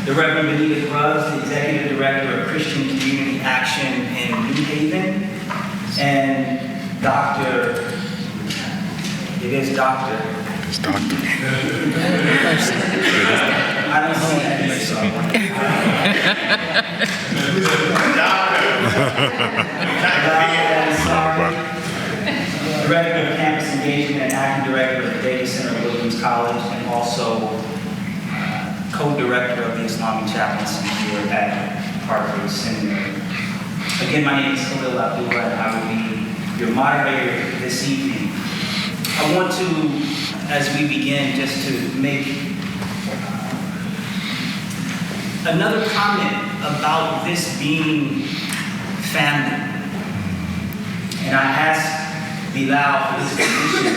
the Reverend Bonita Grubbs, the Executive Director of Christian Community Action in New Haven, and Dr. It is Dr. It's Doctor. I don't see that. Ansari, Director of Campus Engagement and Acting Director of the Data Center at Williams College, and also co-director of the Islamic chaplaincy here at Hartford Seminary. Again, my name is Khalil Abdullah, and I will be your moderator this evening. I want to, as we begin, just to make another comment about this being family. And I asked Bilal for his permission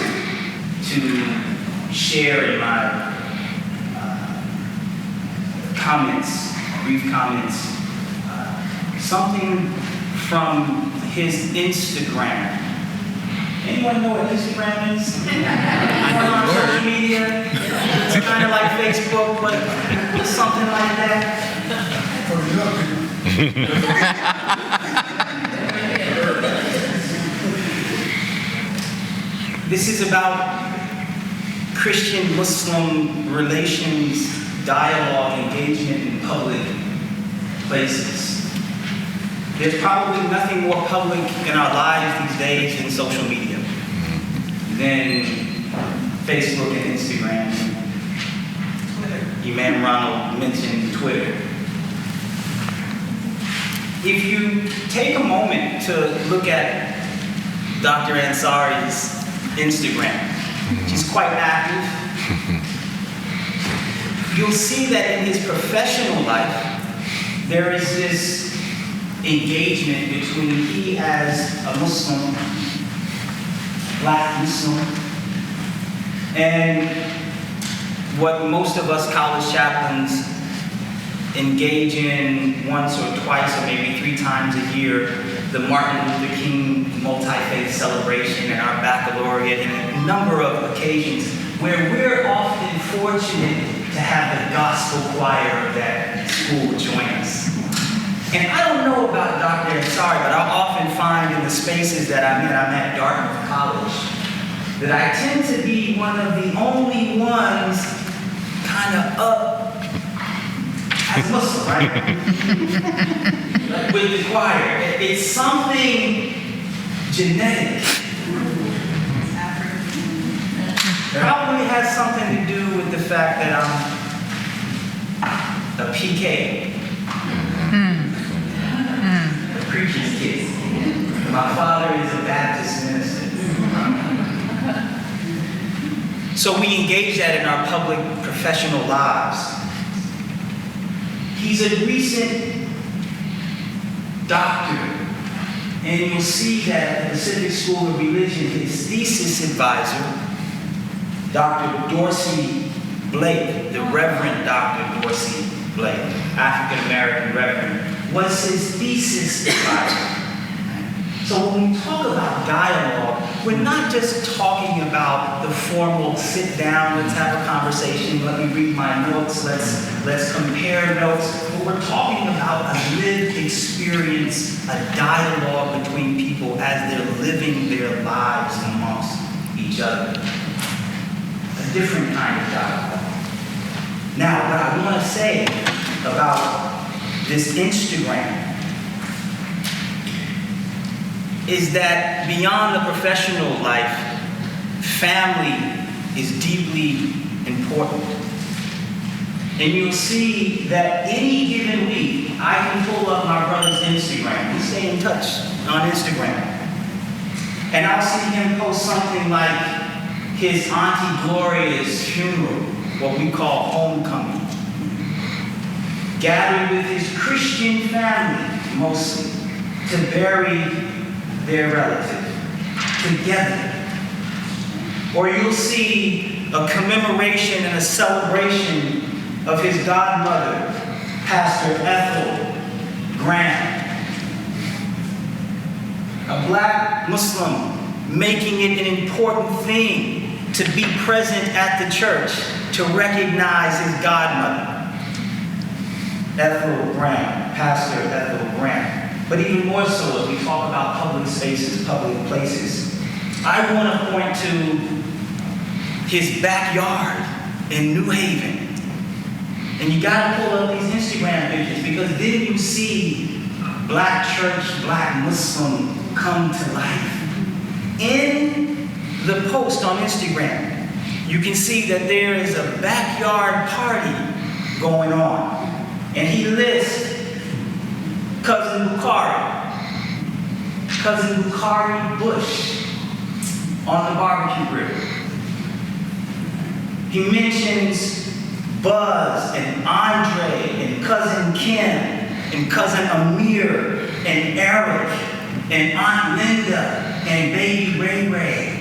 to share in my comments, brief comments, something from his Instagram. Anyone know what Instagram is? Anyone on social media? It's kind of like Facebook, but something like that. This is about Christian-Muslim relations, dialogue, engagement in public places. There's probably nothing more public in our lives these days than social media, than Facebook and Instagram. Imam Ronald mentioned Twitter. If you take a moment to look at Dr. Ansari's Instagram, she's quite active. You'll see that in his professional life, there is this engagement between he as a Muslim, black Muslim, and what most of us college chaplains engage in once or twice or maybe 3 times a year, the Martin Luther King multi-faith celebration and our baccalaureate, and a number of occasions where we're often fortunate to have the gospel choir of that school join us. And I don't know about Dr. Ansari, but I often find in the spaces that I'm at Dartmouth College, that I tend to be one of the only ones kind of up as Muslim, right? Like with the choir. It's something genetic. Probably has something to do with the fact that I'm a PK. A preacher's kid. My father is a Baptist minister. So we engage that in our public professional lives. He's a recent doctor, and you'll see that at the Pacific School of Religion, his thesis advisor, Dr. Dorsey Blake, the Reverend Dr. Dorsey Blake, African-American Reverend, was his thesis advisor. So when we talk about dialogue, we're not just talking about the formal sit down, let's have a conversation, let me read my notes, let's compare notes. But we're talking about a lived experience, a dialogue between people as they're living their lives amongst each other. A different kind of dialogue. Now, what I want to say about this Instagram is that beyond the professional life, family is deeply important. And you'll see that any given week, I can pull up my brother's Instagram. We stay in touch on Instagram. And I'll see him post something like his Auntie Gloria's funeral, what we call homecoming. Gathered with his Christian family, mostly, to bury their relative together. Or you'll see a commemoration and a celebration of his godmother, Pastor Ethel Graham. A black Muslim making it an important thing to be present at the church to recognize his godmother. Ethel Graham, Pastor Ethel Graham. But even more so, as we talk about public spaces, public places, I want to point to his backyard in New Haven. And you got to pull up these Instagram pictures, because then you see black church, black Muslim come to life. In the post on Instagram, you can see that there is a backyard party going on. And he lists Cousin Bukhari Bush on the barbecue grill. He mentions Buzz and Andre and Cousin Kim and Cousin Amir and Eric and Aunt Linda and Baby Ray Ray.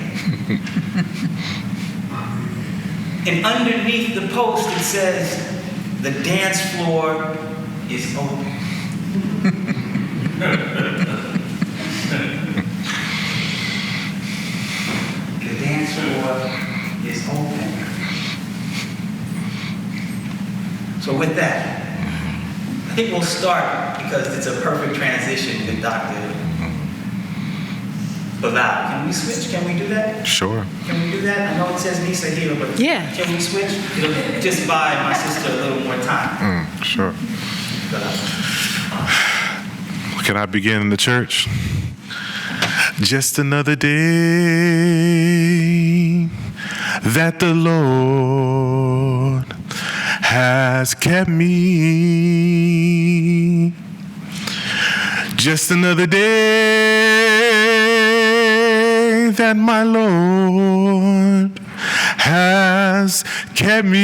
And underneath the post it says, the dance floor is open. The dance floor is open. So with that, I think we'll start, because it's a perfect transition with Dr. Bilal. Can we switch? Can we do that? Sure. Can we do that? I know it says Nisa here, but yeah. Can we switch? It'll just buy my sister a little more time. Sure. Can I begin in the church? Just another day that the Lord has kept me. Just another day that my Lord has kept me.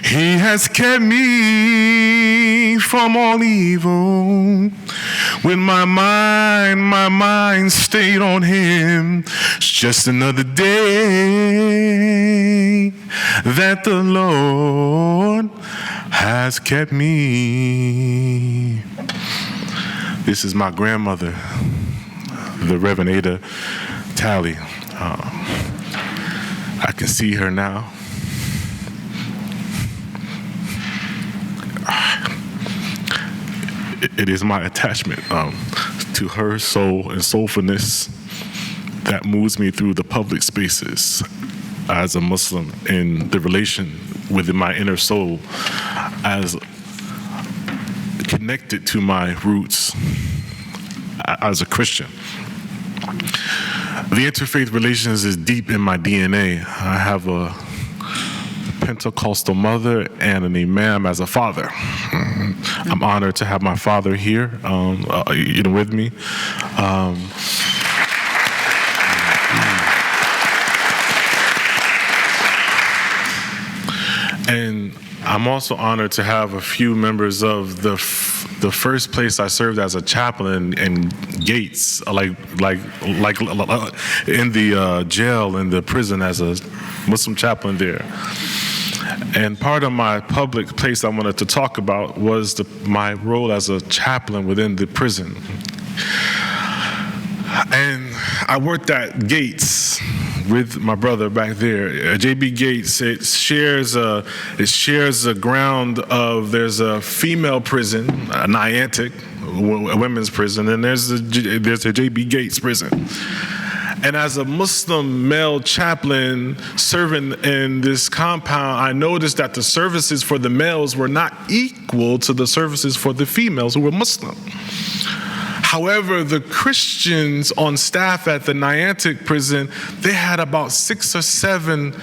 He has kept me from all evil. When my mind stayed on him. It's just another day that the Lord has kept me. This is my grandmother, the Reverend Ada Talley. I can see her now. It is my attachment to her soul and soulfulness that moves me through the public spaces as a Muslim, in the relation within my inner soul as connected to my roots as a Christian. The interfaith relations is deep in my DNA. I have a Pentecostal mother and an Imam as a father. I'm honored to have my father here, with me. And I'm also honored to have a few members of the first place I served as a chaplain in Gates, like in the jail, in the prison, as a Muslim chaplain there. And part of my public place I wanted to talk about was my role as a chaplain within the prison. And I worked at Gates with my brother back there. J.B. Gates, it shares a ground of, there's a female prison, a Niantic, a women's prison, and there's a J.B. Gates prison. And as a Muslim male chaplain serving in this compound, I noticed that the services for the males were not equal to the services for the females who were Muslim. However, the Christians on staff at the Niantic prison, they had about 6 or 7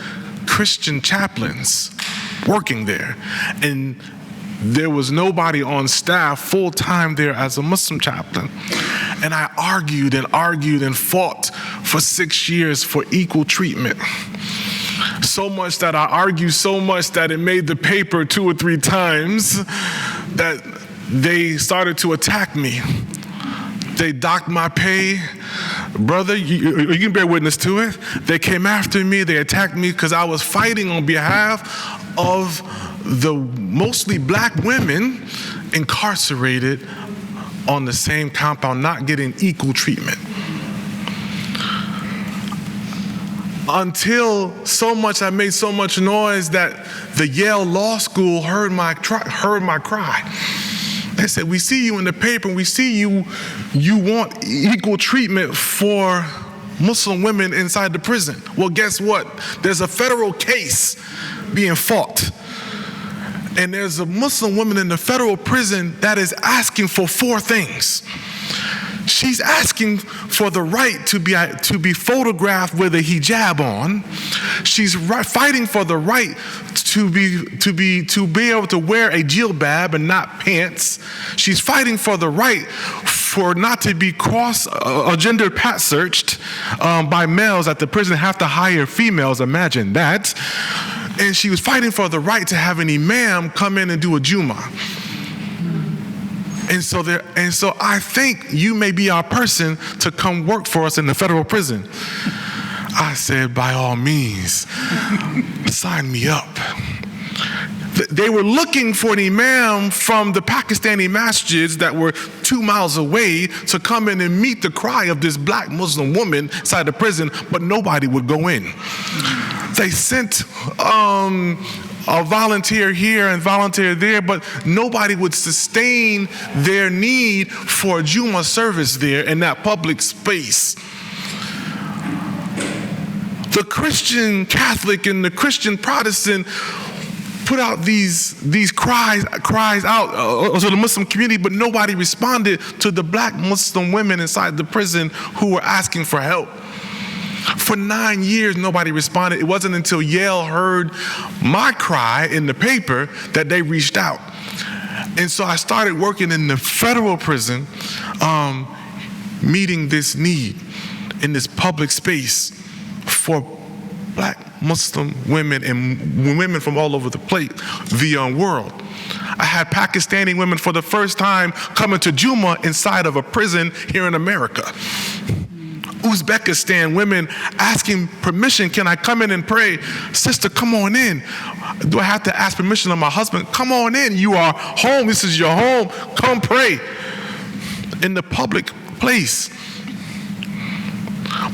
Christian chaplains working there. And there was nobody on staff full-time there as a Muslim chaplain. And I argued and fought for 6 years for equal treatment. So much that I argued so much that it made the paper 2 or 3 times that they started to attack me. They docked my pay. Brother, you can bear witness to it. They came after me. They attacked me because I was fighting on behalf of the mostly black women incarcerated on the same compound, not getting equal treatment. until I made so much noise that the Yale Law School heard my cry. They said, we see you in the paper, we see you want equal treatment for Muslim women inside the prison. Well, guess what? There's a federal case being fought. And there's a Muslim woman in the federal prison that is asking for 4 things. She's asking for the right to be photographed with a hijab on. She's fighting for the right to be able to wear a jilbab and not pants. She's fighting for the right for not to be gender pat searched by males at the prison, have to hire females. Imagine that. And she was fighting for the right to have an imam come in and do a Jummah. And so I think you may be our person to come work for us in the federal prison. I said, by all means, sign me up. They were looking for an imam from the Pakistani masjids that were 2 miles away to come in and meet the cry of this black Muslim woman inside the prison, but nobody would go in. They sent a volunteer here and volunteer there, but nobody would sustain their need for a Jummah service there in that public space. The Christian Catholic and the Christian Protestant put out these cries out to the Muslim community, but nobody responded to the black Muslim women inside the prison who were asking for help. For 9 years, nobody responded. It wasn't until Yale heard my cry in the paper that they reached out. And so I started working in the federal prison, meeting this need in this public space for black Muslim women and women from all over the world. I had Pakistani women for the first time coming to Jummah inside of a prison here in America. Uzbekistan women asking permission, can I come in and pray? Sister, come on in. Do I have to ask permission of my husband? Come on in, you are home, this is your home, come pray in the public place.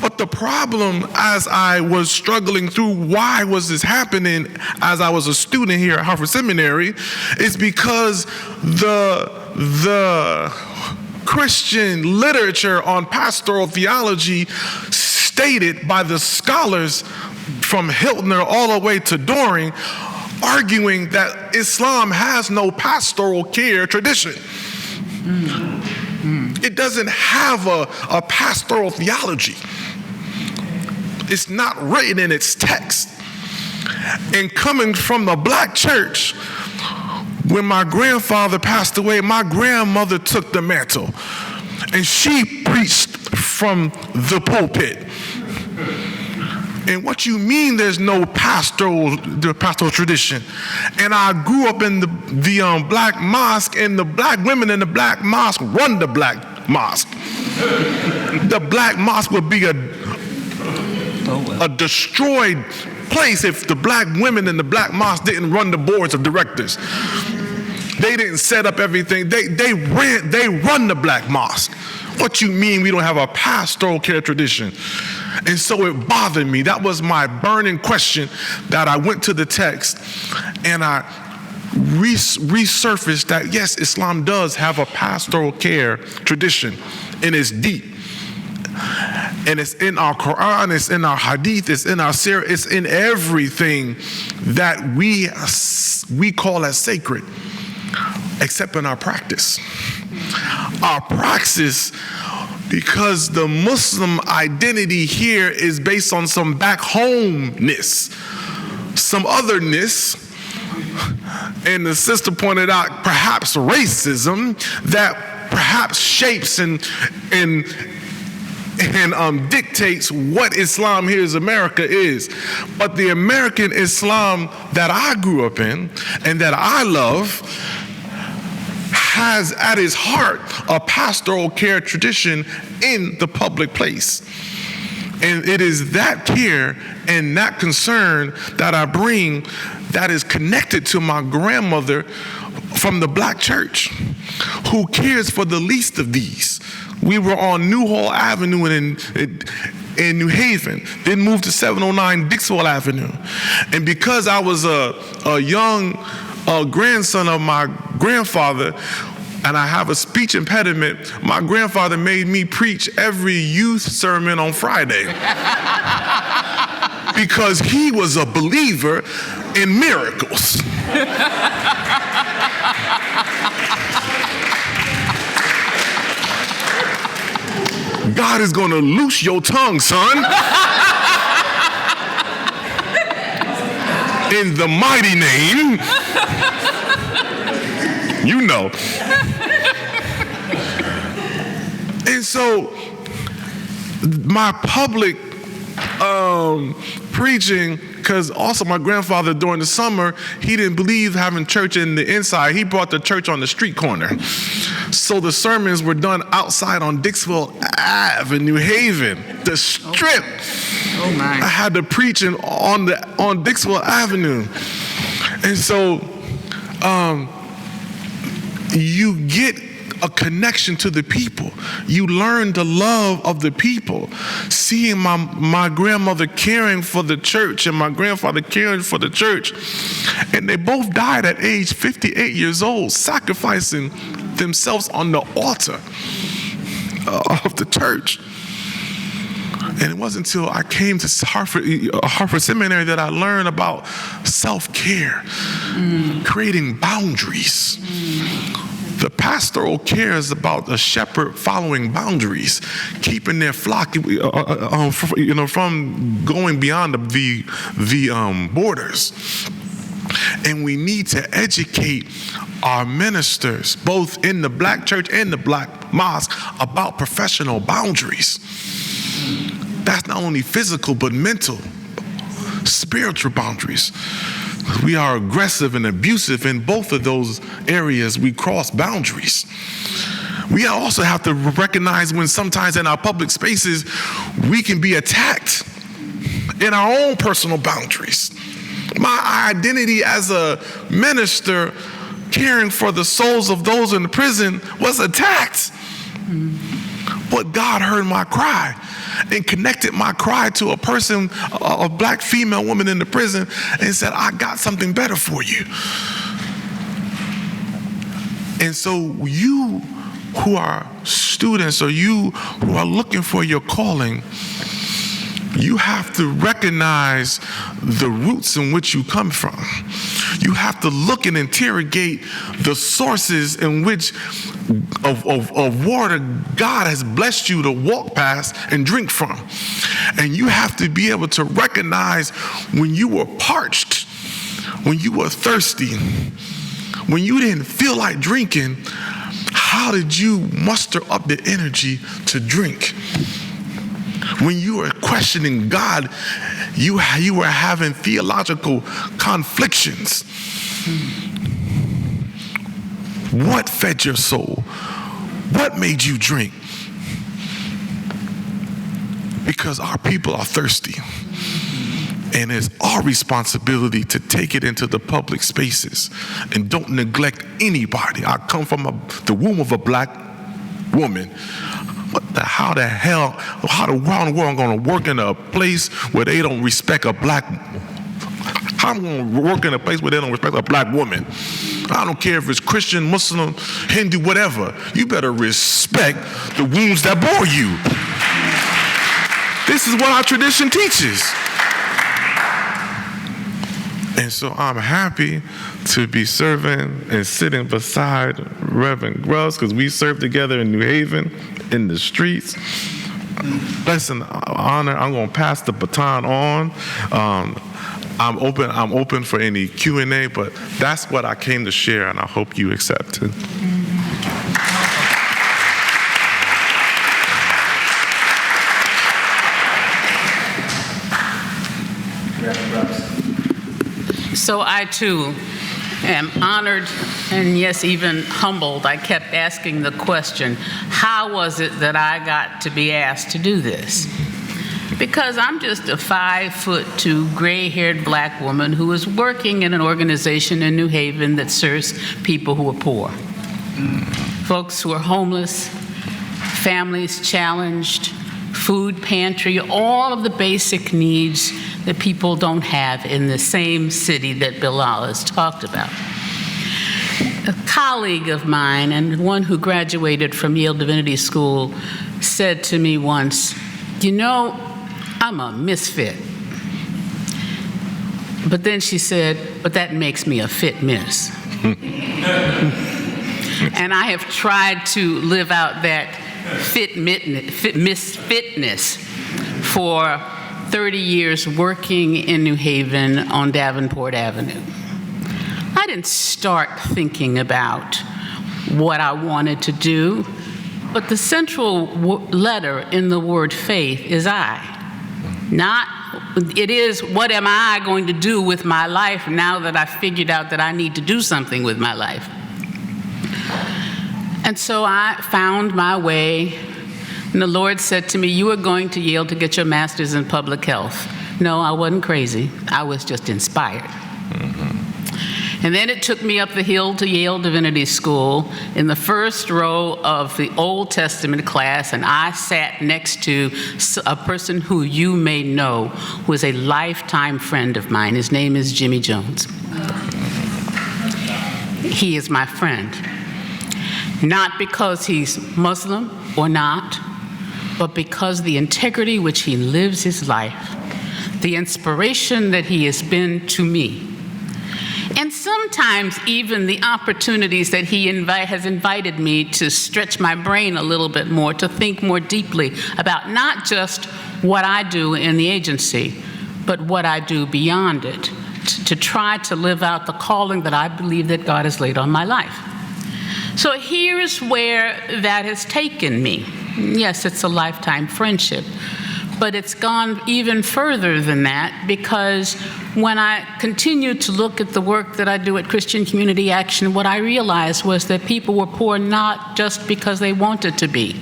But the problem, as I was struggling through why was this happening as I was a student here at Hartford Seminary, is because the Christian literature on pastoral theology stated by the scholars from Hiltner all the way to Doring, arguing that Islam has no pastoral care tradition. It doesn't have a pastoral theology. It's not written in its text. And coming from the black church, when my grandfather passed away, my grandmother took the mantle and she preached from the pulpit. And what you mean there's no pastoral tradition? And I grew up in the black mosque, and the black women in the black mosque run the black mosque. The black mosque would be a destroyed place if the black women in the black mosque didn't run the boards of directors. They didn't set up everything. They run the black mosque. What you mean we don't have a pastoral care tradition? And so it bothered me. That was my burning question that I went to the text and I resurfaced that, yes, Islam does have a pastoral care tradition, and it's deep. And it's in our Quran, it's in our Hadith, it's in our Sirah, it's in everything that we call as sacred, except in our practice. Our praxis, because the Muslim identity here is based on some back homeness, some otherness, and the sister pointed out perhaps racism that perhaps shapes and dictates what Islam here in America is. But the American Islam that I grew up in and that I love has at its heart a pastoral care tradition in the public place. And it is that care and that concern that I bring that is connected to my grandmother from the black church, who cares for the least of these. We were on Newhall Avenue in New Haven, then moved to 709 Dixwell Avenue. And because I was a young grandson of my grandfather, and I have a speech impediment, my grandfather made me preach every youth sermon on Friday. Because he was a believer in miracles. God is going to loose your tongue, son. In the mighty name. You know. And so my public preaching, because also my grandfather during the summer, he didn't believe having church in the inside. He brought the church on the street corner. So the sermons were done outside on Dixwell Ave in New Haven, the strip. Oh my. I had to preach on Dixwell Avenue. And so you get a connection to the people. You learn the love of the people. Seeing my grandmother caring for the church and my grandfather caring for the church. And they both died at age 58 years old, sacrificing themselves on the altar of the church. And it wasn't until I came to Hartford Seminary that I learned about self-care, creating boundaries. The pastoral care is about a shepherd following boundaries, keeping their flock, from going beyond the borders. And we need to educate our ministers, both in the black church and the black mosque, about professional boundaries. That's not only physical, but mental, spiritual boundaries. We are aggressive and abusive in both of those areas. We cross boundaries. We also have to recognize when sometimes in our public spaces, we can be attacked in our own personal boundaries. My identity as a minister caring for the souls of those in the prison was attacked. But God heard my cry and connected my cry to a person, a black female woman in the prison, and said, I got something better for you. And so you who are students or you who are looking for your calling, you have to recognize the roots in which you come from. You have to look and interrogate the sources in which of water God has blessed you to walk past and drink from. And you have to be able to recognize when you were parched, when you were thirsty, when you didn't feel like drinking, how did you muster up the energy to drink? When you were questioning God, you were having theological conflictions. What fed your soul? What made you drink? Because our people are thirsty. And it's our responsibility to take it into the public spaces. And don't neglect anybody. I come from the womb of a black woman. How the world am I going to work in a place where they don't respect a black? How am I going to work in a place where they don't respect a black woman? I don't care if it's Christian, Muslim, Hindu, whatever. You better respect the wombs that bore you. This is what our tradition teaches. And so I'm happy to be serving and sitting beside Reverend Grubbs, because we served together in New Haven in the streets. Blessing, honor. I'm going to pass the baton on. I'm open for any Q&A, but that's what I came to share, and I hope you accept it. So I too am honored and yes, even humbled. I kept asking the question, how was it that I got to be asked to do this? Because I'm just a 5'2", gray-haired black woman who is working in an organization in New Haven that serves people who are poor. Folks who are homeless, families challenged, food pantry, all of the basic needs that people don't have in the same city that Bilal has talked about. A colleague of mine, and one who graduated from Yale Divinity School, said to me once, "You know, I'm a misfit." But then she said, "But that makes me a fit miss." And I have tried to live out that misfitness for 30 years working in New Haven on Davenport Avenue. I didn't start thinking about what I wanted to do, but the central letter in the word faith is I. It is, what am I going to do with my life now that I've figured out that I need to do something with my life? And so I found my way, and the Lord said to me, "You are going to Yale to get your master's in public health." No, I wasn't crazy. I was just inspired. And then it took me up the hill to Yale Divinity School in the first row of the Old Testament class, and I sat next to a person who you may know, who is a lifetime friend of mine. His name is Jimmy Jones. He is my friend. Not because he's Muslim or not, but because the integrity which he lives his life, the inspiration that he has been to me, and sometimes even the opportunities that he has invited me to stretch my brain a little bit more, to think more deeply about not just what I do in the agency, but what I do beyond it, to try to live out the calling that I believe that God has laid on my life. So here's where that has taken me. Yes, it's a lifetime friendship, but it's gone even further than that, because when I continued to look at the work that I do at Christian Community Action, what I realized was that people were poor not just because they wanted to be.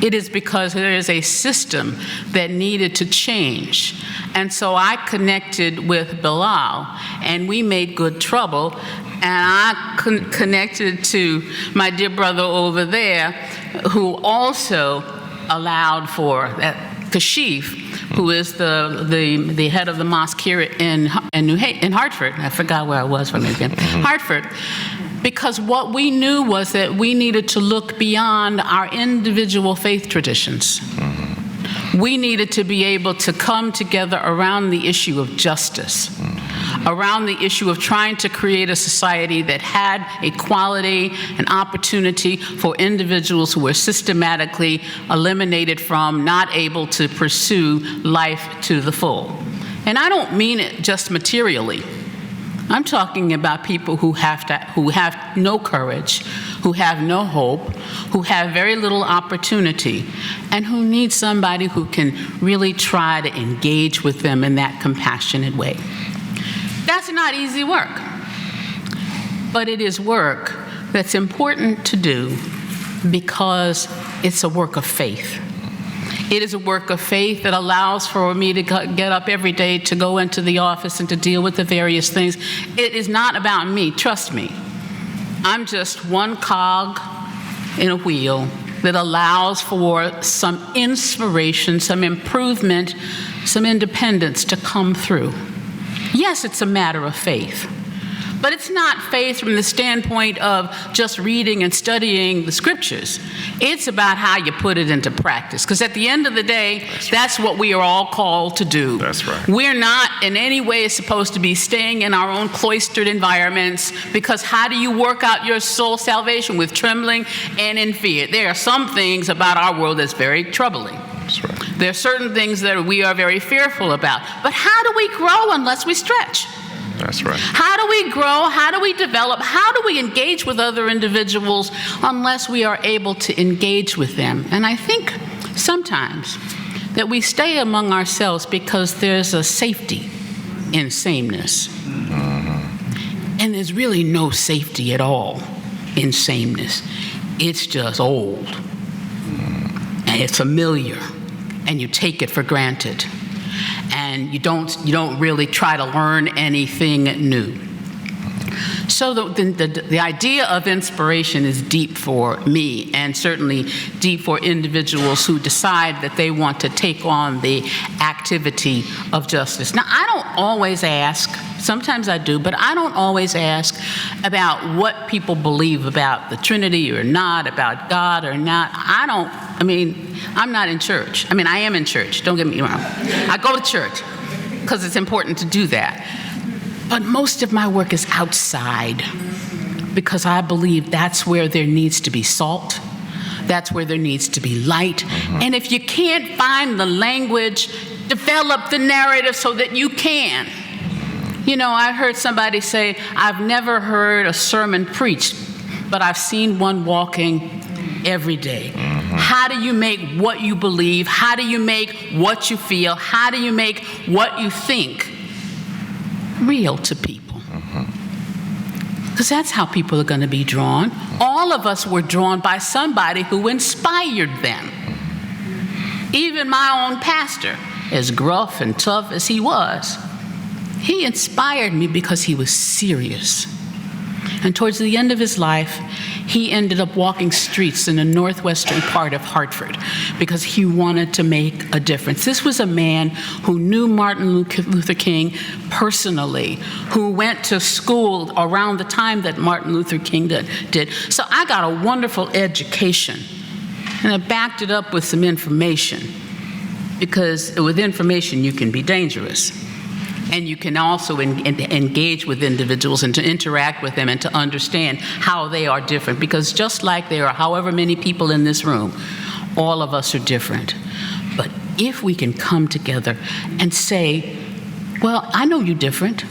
It is because there is a system that needed to change. And so I connected with Bilal, and we made good trouble. And I connected to my dear brother over there, who also allowed for that, Kashif, who is the head of the mosque here in Hartford. I forgot where I was from again. Hartford. Because what we knew was that we needed to look beyond our individual faith traditions. We needed to be able to come together around the issue of justice, around the issue of trying to create a society that had equality and opportunity for individuals who were systematically eliminated from, not able to pursue life to the full. And I don't mean it just materially. I'm talking about people who have no courage, who have no hope, who have very little opportunity, and who need somebody who can really try to engage with them in that compassionate way. That's not easy work, but it is work that's important to do because it's a work of faith. It is a work of faith that allows for me to get up every day to go into the office and to deal with the various things. It is not about me, trust me. I'm just one cog in a wheel that allows for some inspiration, some improvement, some independence to come through. Yes, it's a matter of faith. But it's not faith from the standpoint of just reading and studying the scriptures. It's about how you put it into practice. Because at the end of the day, that's what we are all called to do. That's right. We're not in any way supposed to be staying in our own cloistered environments, because how do you work out your soul salvation? With trembling and in fear. There are some things about our world that's very troubling. That's right. There are certain things that we are very fearful about. But how do we grow unless we stretch? That's right. How do we grow? How do we develop? How do we engage with other individuals unless we are able to engage with them? And I think sometimes that we stay among ourselves because there's a safety in sameness. And there's really no safety at all in sameness. It's just old. And it's familiar. And you take it for granted. And you don't really try to learn anything new. So the idea of inspiration is deep for me, and certainly deep for individuals who decide that they want to take on the activity of justice. Now, I don't always ask, sometimes I do, but I don't always ask about what people believe about the Trinity or not, about God or not. I'm not in church. I am in church, don't get me wrong. I go to church because it's important to do that. But most of my work is outside because I believe that's where there needs to be salt. That's where there needs to be light. And if you can't find the language, develop the narrative so that you can. I heard somebody say, I've never heard a sermon preached, but I've seen one walking every day. How do you make what you believe? How do you make what you feel? How do you make what you think real to people? Because that's how people are going to be drawn. All of us were drawn by somebody who inspired them. Even my own pastor, as gruff and tough as he was, he inspired me because he was serious. And towards the end of his life, he ended up walking streets in the northwestern part of Hartford because he wanted to make a difference. This was a man who knew Martin Luther King personally, who went to school around the time that Martin Luther King did. So I got a wonderful education, and I backed it up with some information, because with information you can be dangerous. And you can also engage with individuals and to interact with them and to understand how they are different. Because just like there are however many people in this room, all of us are different. But if we can come together and say, well, I know you're different.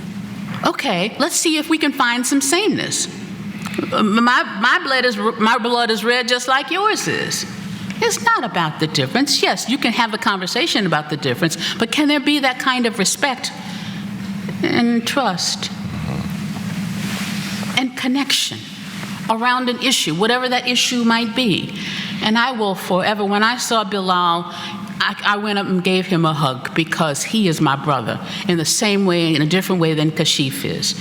Okay, let's see if we can find some sameness. My blood is red just like yours is. It's not about the difference. Yes, you can have a conversation about the difference, but can there be that kind of respect and trust and connection around an issue, whatever that issue might be? And I will forever, when I saw Bilal, I went up and gave him a hug because he is my brother in the same way, in a different way than Kashif is.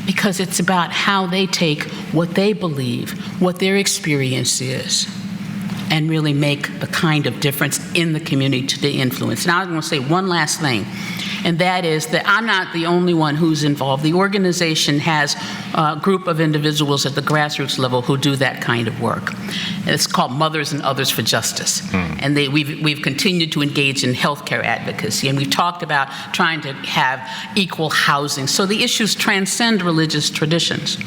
Because it's about how they take what they believe, what their experience is, and really make the kind of difference in the community to the influence. Now, I was going to say one last thing, and that is that I'm not the only one who's involved. The organization has a group of individuals at the grassroots level who do that kind of work. It's called Mothers and Others for Justice. And we've continued to engage in healthcare advocacy, and we've talked about trying to have equal housing. So the issues transcend religious traditions.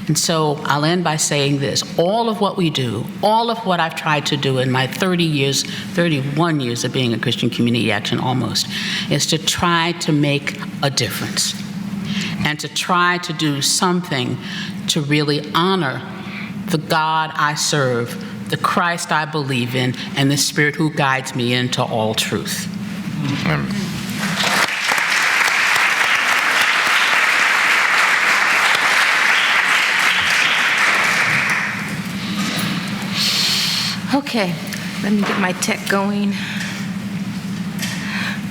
And so I'll end by saying this: all of what we do, all of what I've tried to do in my 31 years of being a Christian community action almost, is to try to make a difference and to try to do something to really honor the God I serve, the Christ I believe in, and the Spirit who guides me into all truth. Amen. Okay, let me get my tech going.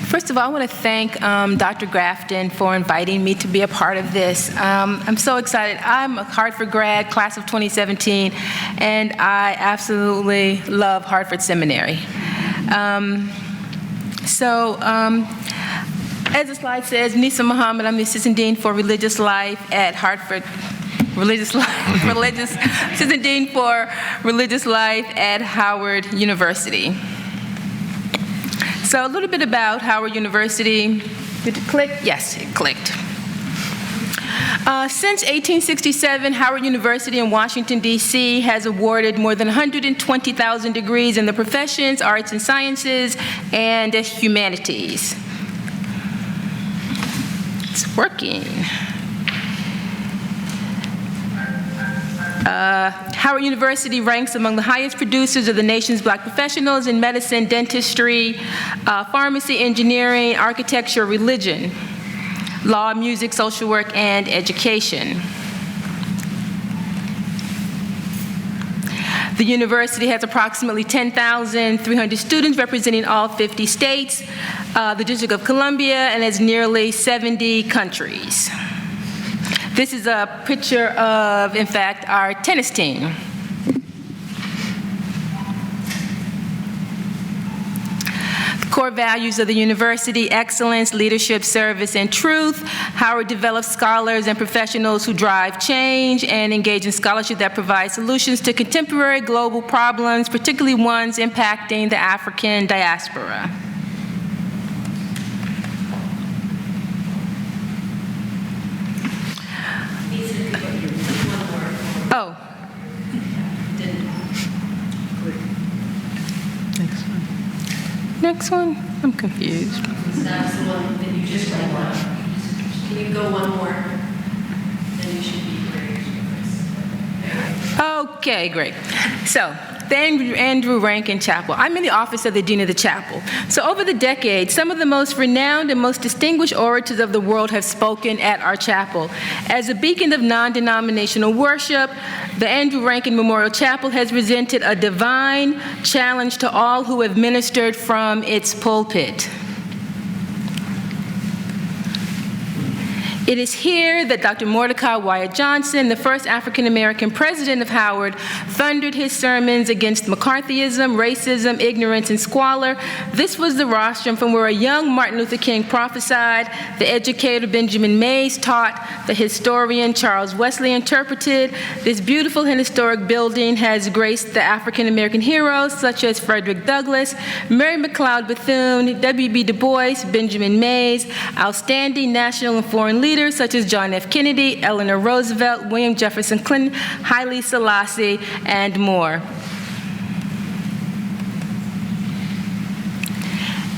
First of all, I want to thank Dr. Grafton for inviting me to be a part of this. I'm so excited. I'm a Hartford grad, class of 2017, and I absolutely love Hartford Seminary. As the slide says, Nisa Muhammad, I'm the Assistant Dean for Religious Life at Hartford. Assistant Dean for Religious Life at Howard University. So a little bit about Howard University. Did it click? Yes, it clicked. Since 1867, Howard University in Washington, D.C. has awarded more than 120,000 degrees in the professions, arts and sciences, and humanities. It's working. Howard University ranks among the highest producers of the nation's Black professionals in medicine, dentistry, pharmacy, engineering, architecture, religion, law, music, social work, and education. The university has approximately 10,300 students representing all 50 states, the District of Columbia, and has nearly 70 countries. This is a picture of, in fact, our tennis team. Core values of the university: excellence, leadership, service, and truth. Howard develops scholars and professionals who drive change and engage in scholarship that provides solutions to contemporary global problems, particularly ones impacting the African diaspora. Oh. Next one? I'm confused. That's the one that you just read one. Can you go one more? Then you should be great. Okay, great. So, the Andrew Rankin Chapel. I'm in the office of the Dean of the Chapel. So over the decades, some of the most renowned and most distinguished orators of the world have spoken at our chapel. As a beacon of non-denominational worship, the Andrew Rankin Memorial Chapel has presented a divine challenge to all who have ministered from its pulpit. It is here that Dr. Mordecai Wyatt Johnson, the first African-American president of Howard, thundered his sermons against McCarthyism, racism, ignorance, and squalor. This was the rostrum from where a young Martin Luther King prophesied, the educator Benjamin Mays taught, the historian Charles Wesley interpreted. This beautiful and historic building has graced the African-American heroes such as Frederick Douglass, Mary McLeod Bethune, W.B. Du Bois, Benjamin Mays, outstanding national and foreign leaders such as John F. Kennedy, Eleanor Roosevelt, William Jefferson Clinton, Haile Selassie, and more.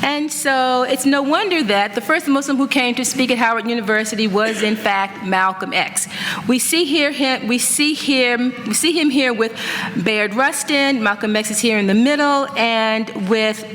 And so it's no wonder that the first Muslim who came to speak at Howard University was, in fact, Malcolm X. We see him here with Bayard Rustin. Malcolm X is here in the middle, and with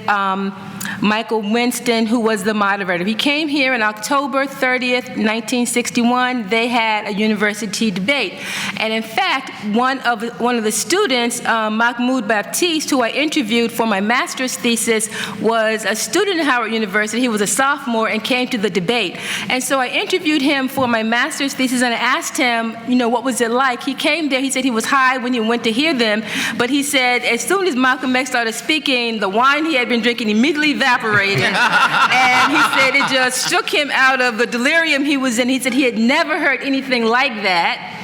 Michael Winston, who was the moderator. He came here on October 30th, 1961. They had a university debate. And in fact, one of the students, Mahmoud Baptiste, who I interviewed for my master's thesis, was a student at Howard University. He was a sophomore and came to the debate. And so I interviewed him for my master's thesis, and I asked him, what was it like? He came there, he said he was high when he went to hear them, but he said as soon as Malcolm X started speaking, the wine he had been drinking immediately evaporated. And he said it just shook him out of the delirium he was in. He said he had never heard anything like that.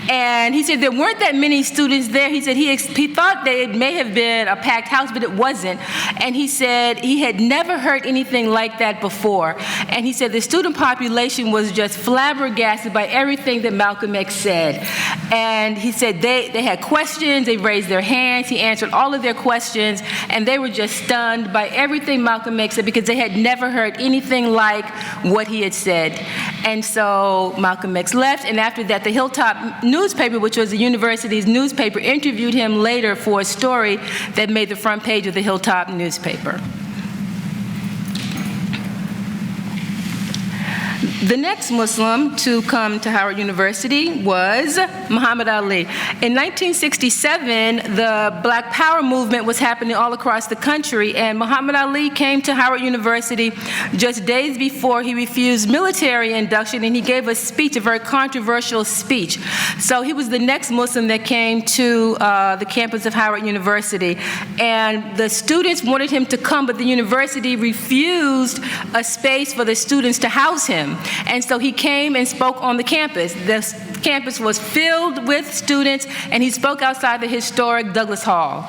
And he said there weren't that many students there. He said he thought that it may have been a packed house, but it wasn't. And he said he had never heard anything like that before. And he said the student population was just flabbergasted by everything that Malcolm X said. And he said they had questions, they raised their hands, he answered all of their questions, and they were just stunned by everything Malcolm X said because they had never heard anything like what he had said. And so Malcolm X left, and after that, the Hilltop newspaper, which was the university's newspaper, interviewed him later for a story that made the front page of the Hilltop newspaper. The next Muslim to come to Howard University was Muhammad Ali. In 1967, the Black Power movement was happening all across the country, and Muhammad Ali came to Howard University just days before he refused military induction, and he gave a speech, a very controversial speech. So he was the next Muslim that came to the campus of Howard University, and the students wanted him to come, but the university refused a space for the students to house him. And so he came and spoke on the campus. The campus was filled with students, and he spoke outside the historic Douglas Hall.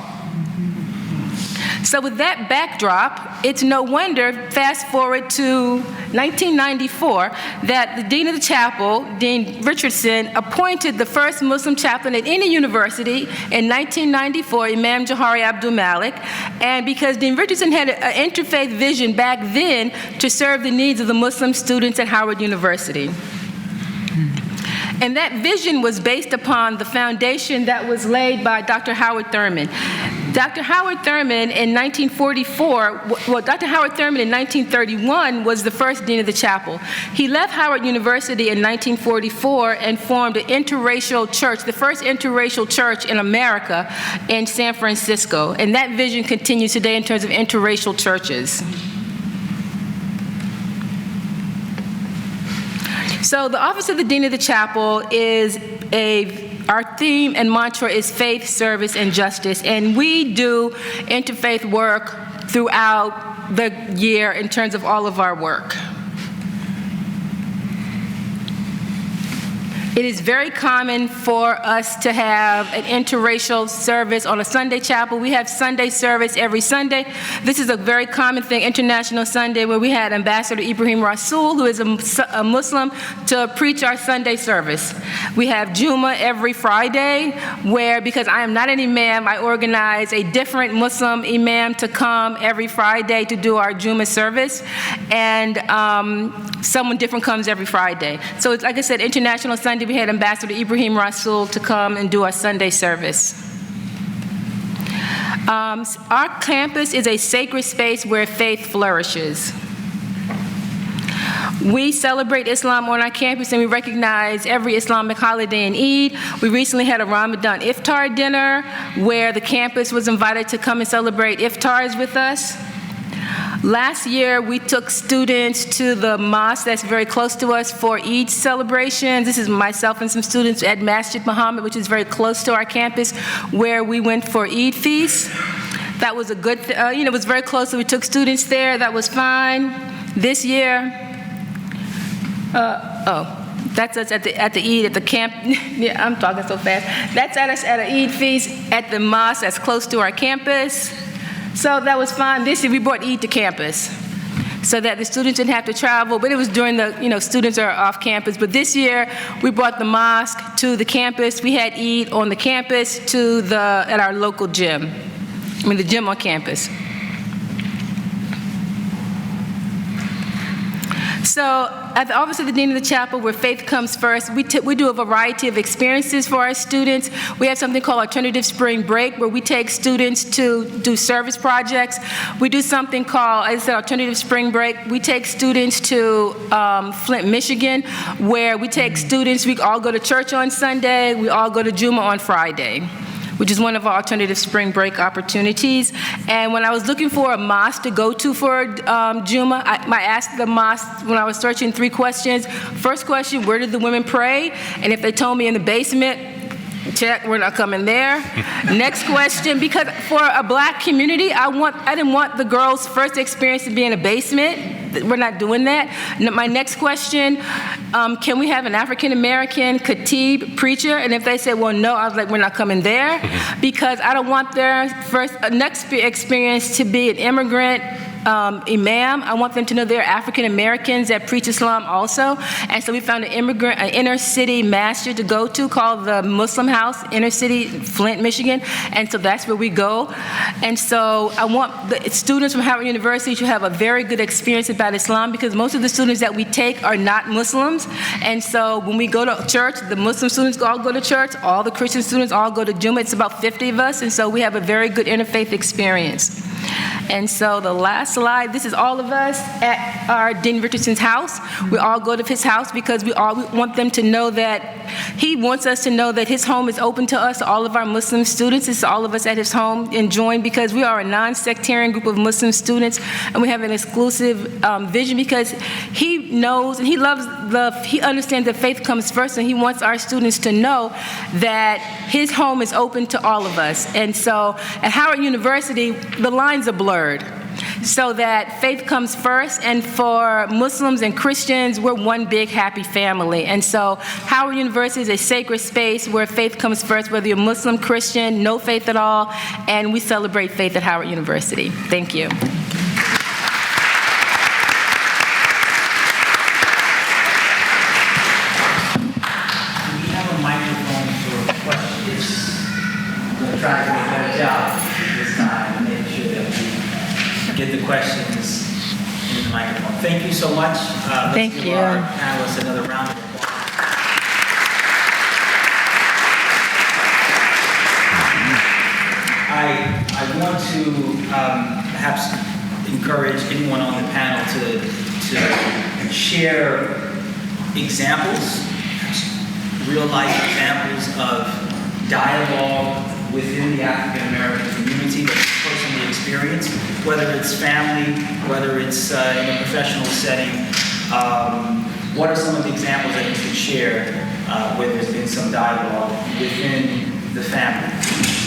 So with that backdrop, it's no wonder, fast forward to 1994, that the Dean of the Chapel, Dean Richardson, appointed the first Muslim chaplain at any university in 1994, Imam Johari Abdul Malik, and because Dean Richardson had an interfaith vision back then to serve the needs of the Muslim students at Howard University. And that vision was based upon the foundation that was laid by Dr. Howard Thurman. Dr. Howard Thurman in 1931 was the first dean of the chapel. He left Howard University in 1944 and formed an interracial church, the first interracial church in America in San Francisco. And that vision continues today in terms of interracial churches. So the Office of the Dean of the Chapel is our theme and mantra is faith, service, and justice. And we do interfaith work throughout the year in terms of all of our work. It is very common for us to have an interracial service on a Sunday chapel. We have Sunday service every Sunday. This is a very common thing, International Sunday, where we had Ambassador Ibrahim Rasool, who is a Muslim, to preach our Sunday service. We have Juma every Friday, where, because I am not an imam, I organize a different Muslim imam to come every Friday to do our Juma service. And someone different comes every Friday. So it's, like I said, International Sunday. We had Ambassador Ibrahim Rasool to come and do our Sunday service. Our campus is a sacred space where faith flourishes. We celebrate Islam on our campus, and we recognize every Islamic holiday and Eid. We recently had a Ramadan iftar dinner where the campus was invited to come and celebrate iftars with us. Last year, we took students to the mosque that's very close to us for Eid celebrations. This is myself and some students at Masjid Muhammad, which is very close to our campus, where we went for Eid feast. That was a good, it was very close, so we took students there. That was fine. This year, that's us at the Eid, at the camp. Yeah, I'm talking so fast. That's at us at an Eid feast at the mosque that's close to our campus. So that was fine. This year we brought Eid to campus so that the students didn't have to travel, but it was during the, students are off campus. But this year we brought the mosque to the campus. We had Eid on the campus at our local gym. The gym on campus. So at the Office of the Dean of the Chapel, where faith comes first, we do a variety of experiences for our students. We have something called Alternative Spring Break, where we take students to do service projects. We do something called, as I said, Alternative Spring Break. We take students to Flint, Michigan, where we take students, we all go to church on Sunday, we all go to Juma on Friday, which is one of our alternative spring break opportunities. And when I was looking for a mosque to go to for Juma, I asked the mosque, when I was searching, 3 questions. First question, where did the women pray? And if they told me in the basement, check, we're not coming there. Next question, because for a black community, I didn't want the girls' first experience to be in a basement. We're not doing that. My next question, can we have an African-American khatib preacher? And if they said, well, no, I was like, we're not coming there, because I don't want their next experience to be an immigrant imam. I want them to know there are African Americans that preach Islam also. And so we found an inner city masjid to go to called the Muslim House, inner city, Flint, Michigan. And so that's where we go. And so I want the students from Howard University to have a very good experience about Islam, because most of the students that we take are not Muslims. And so when we go to church, the Muslim students all go to church, all the Christian students all go to Juma. It's about 50 of us. And so we have a very good interfaith experience. And so the last slide, this is all of us at our Dean Richardson's house. We all go to his house because we want them to know that he wants us to know that his home is open to us, all of our Muslim students. It's all of us at his home enjoying, because we are a non-sectarian group of Muslim students, and we have an exclusive vision, because he knows and he understands that faith comes first, and he wants our students to know that his home is open to all of us. And so at Howard University, the lines are blurred, so that faith comes first, and for Muslims and Christians, we're one big happy family. And so Howard University is a sacred space where faith comes first, whether you're Muslim, Christian, no faith at all, and we celebrate faith at Howard University. Thank you. We have a microphone for questions. I'm going to try to do a better job this time, make sure that we get the questions in the microphone. Thank you so much. Thank Let's you. give our panelists another round of applause. I want to perhaps encourage anyone on the panel to share examples, real-life examples of dialogue within the African American community that you personally experience, whether it's family, whether it's in a professional setting, what are some of the examples that you could share where there's been some dialogue within the family,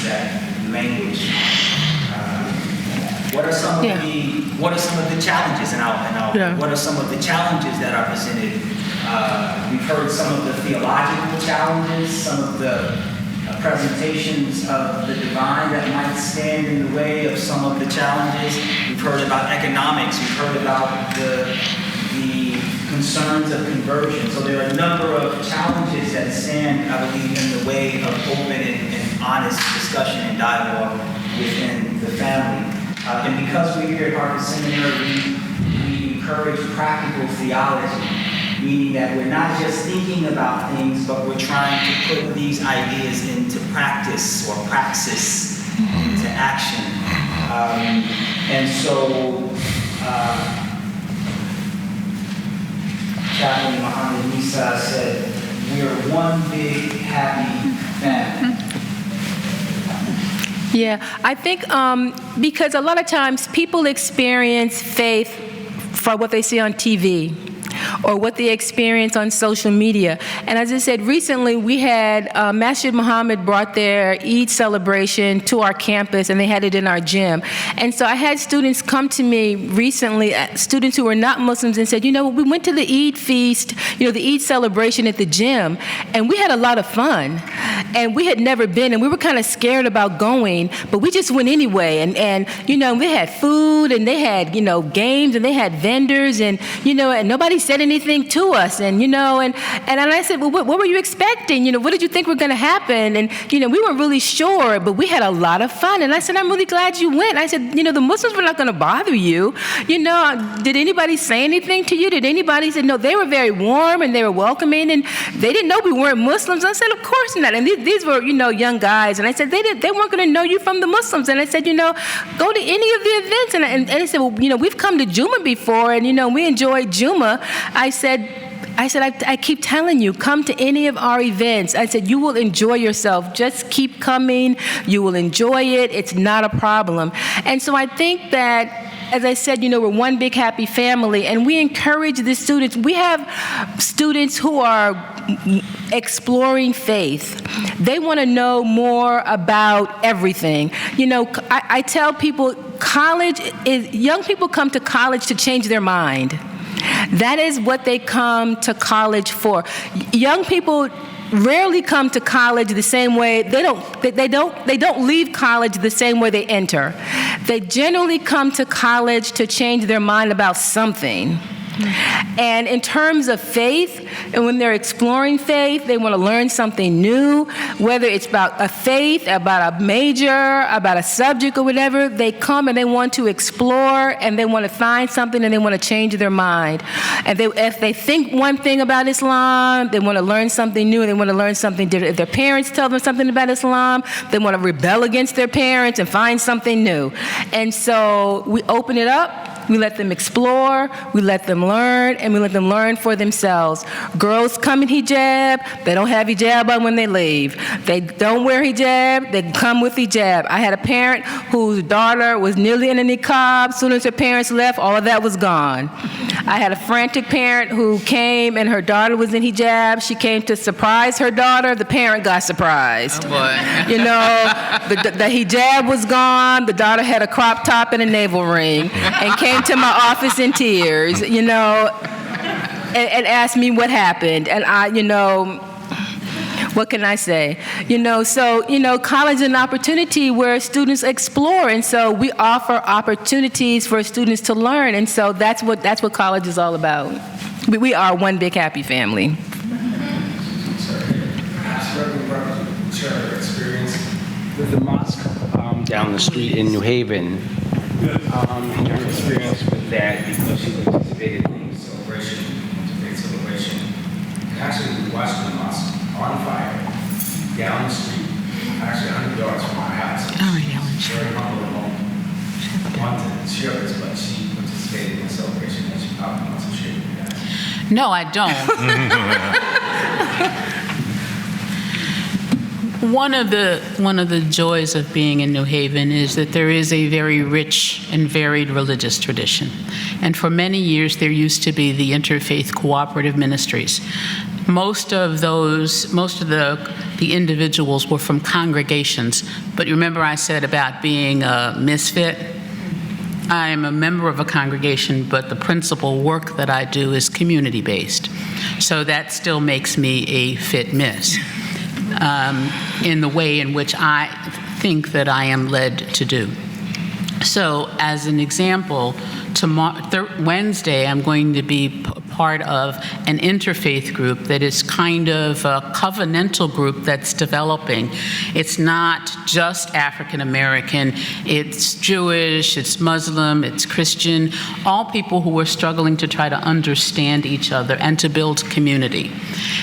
that language? What are some of the challenges, what are some of the challenges that are presented? We've heard some of the theological challenges, some of the presentations of the divine that might stand in the way of some of the challenges. We've heard about economics. We've heard about the concerns of conversion. So there are a number of challenges that stand, I believe, in the way of open and honest discussion and dialogue within the family. And because we're here at Harvard Seminary, we encourage practical theology, meaning that we're not just thinking about things, but we're trying to put these ideas into practice or praxis, into action. And so, Chaplain Muhammad Nisa said, we're one big happy family. Yeah, I think because a lot of times people experience faith from what they see on TV or what they experience on social media. And as I said, recently we had Masjid Muhammad brought their Eid celebration to our campus, and they had it in our gym. And so I had students come to me recently, students who were not Muslims, and said, we went to the Eid feast, the Eid celebration at the gym, and we had a lot of fun. And we had never been, and we were kind of scared about going, but we just went anyway. And they had food, and they had, games, and they had vendors, and nobody said anything to us, and I said, well, what were you expecting? What did you think were going to happen? And we weren't really sure, but we had a lot of fun. And I said, I'm really glad you went. I said, the Muslims were not going to bother you. Did anybody say anything to you? Did anybody say no? They were very warm and they were welcoming, and they didn't know we weren't Muslims. I said, of course not. And these were young guys, and I said they weren't going to know you from the Muslims. And I said, go to any of the events. And they said, well, we've come to Juma before, and we enjoyed Juma. I said, I keep telling you, come to any of our events. I said, you will enjoy yourself. Just keep coming. You will enjoy it. It's not a problem. And so I think that, as I said, we're one big happy family, and we encourage the students. We have students who are exploring faith. They want to know more about everything. I tell people, young people come to college to change their mind. That is what they come to college for. Young people rarely come to college the same way. They don't leave college the same way they enter. They generally come to college to change their mind about something. And in terms of faith, and when they're exploring faith, they want to learn something new, whether it's about a faith, about a major, about a subject or whatever. They come and they want to explore, and they want to find something, and they want to change their mind. And if they think one thing about Islam, they want to learn something new, and they want to learn something different. If their parents tell them something about Islam, they want to rebel against their parents and find something new. And so we open it up. We let them explore, we let them learn, and we let them learn for themselves. Girls come in hijab, they don't have hijab on when they leave. They don't wear hijab, they come with hijab. I had a parent whose daughter was nearly in a niqab. As soon as her parents left, all of that was gone. I had a frantic parent who came and her daughter was in hijab. She came to surprise her daughter. The parent got surprised. Oh boy. The hijab was gone. The daughter had a crop top and a navel ring and came to my office in tears, and asked me what happened. And what can I say? College is an opportunity where students explore, and so we offer opportunities for students to learn, and so that's what college is all about. We are one big happy family. Share our experience with the mosque down the street in New Haven. Your experience with that, because she participated in the celebration, great celebration. Actually, we watched the mosque on fire down the street, actually 100 yards from our house. All right, Ellen. Very humble and wanted to share this, but she participated in the celebration, and she probably wants to share with you guys. No, I don't. One of the joys of being in New Haven is that there is a very rich and varied religious tradition. And for many years, there used to be the interfaith cooperative ministries. Most of the individuals were from congregations. But remember I said about being a misfit? I am a member of a congregation, but the principal work that I do is community-based. So that still makes me a fit miss in the way in which I think that I am led to do. So as an example, Wednesday I'm going to be part of an interfaith group that is kind of a covenantal group that's developing. It's not just African American, it's Jewish, it's Muslim, it's Christian, all people who are struggling to try to understand each other and to build community.